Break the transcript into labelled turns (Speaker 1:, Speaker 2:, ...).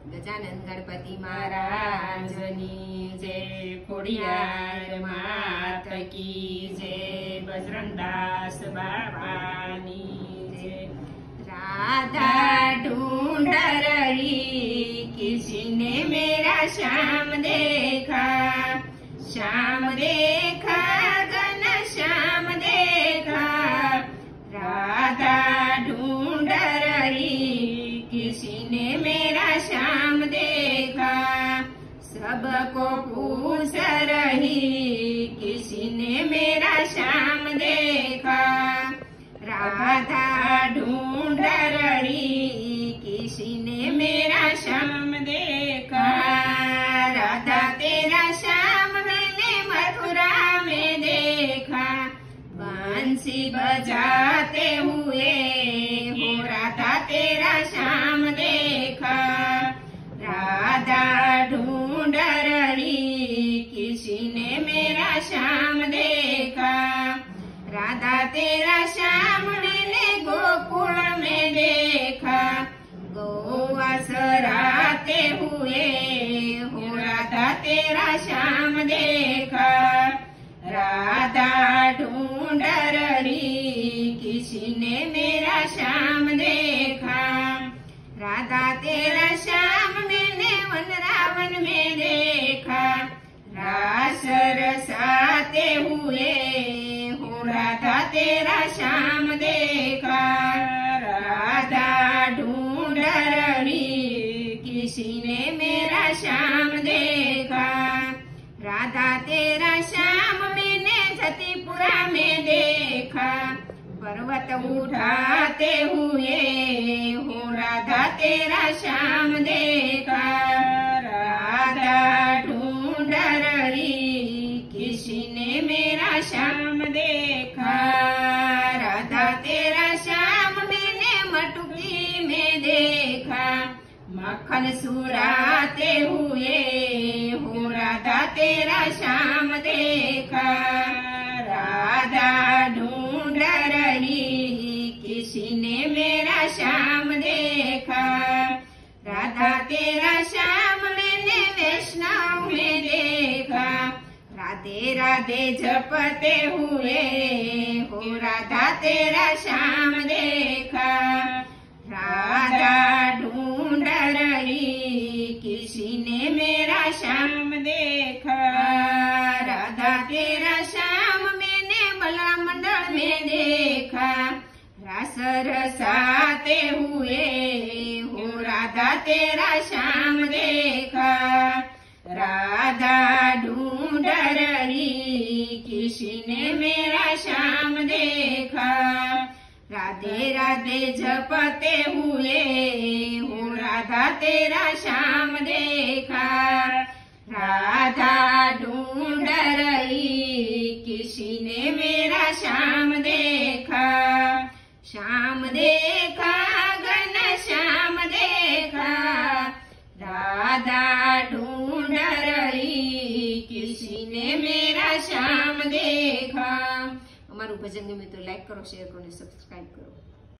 Speaker 1: गजानन गणपति महाराजनी जय, खोडियार मात की जय, बजरंगदास बाबानी जय। राधा ढूंढ रही किसी ने मेरा श्याम देखा, श्याम देखा घन श्याम देखा। राधा ढूंढ रही किसी ने मेरा श्याम देखा, सबको पूछ रही किसी ने मेरा श्याम देखा। राधा ढूंढ रही किसी ने मेरा श्याम देखा। राधा तेरा श्याम मैंने मथुरा में देखा, बंसी बजाते हुए हो राधा तेरा श्याम देखा। राधा ढूंढ रही किसी ने मेरा श्याम देखा। राधा तेरा श्याम मैंने गोकुल में देखा, गोवा सराते हुए हो राधा तेरा श्याम देखा। राधा ढूंढ रही किसी ने मेरा श्याम देखा। राधा तेरा श्याम मैंने वृंदावन में देखा, रास रसाते हुए हो राधा तेरा श्याम देखा। राधा ढूंढ रही किसी ने मेरा श्याम देखा। राधा तेरा श्याम मैंने सतीपुरा में देखा, पर्वत उठाते हुए हो राधा तेरा श्याम देखा। राधा ढूंढ रही किसी ने मेरा श्याम देखा। राधा तेरा श्याम मैंने मटुकी में देखा, मक्खन सुराते हुए हो राधा तेरा श्याम देखा। राधा ढूंढ रही किसी ने मेरा श्याम देखा। राधा तेरा श्याम मैंने वैष्णव में देखा, राधे राधे जपते हुए हो राधा तेरा श्याम देखा। राधा ढूंढ रही किसी ने मेरा श्याम देखा। राधा तेरा श्याम मैंने बला मंडल में देखा, रास रसाते हुए हो राधा तेरा श्याम देखा। राधा ढूंढ रही किसी ने मेरा श्याम देखा। राधे राधे जपते हुए हो राधा तेरा श्याम देखा। राधा ढूंढ रही किसी ने मेरा श्याम देखा। श्याम देखा घन श्याम देखा, राधा ढूंढ रही किसी ने मेरा श्याम देखा। અમારું ભજન ગમે તો લાઈક કરો, શેર કરો અને સબસ્ક્રાઇબ કરો।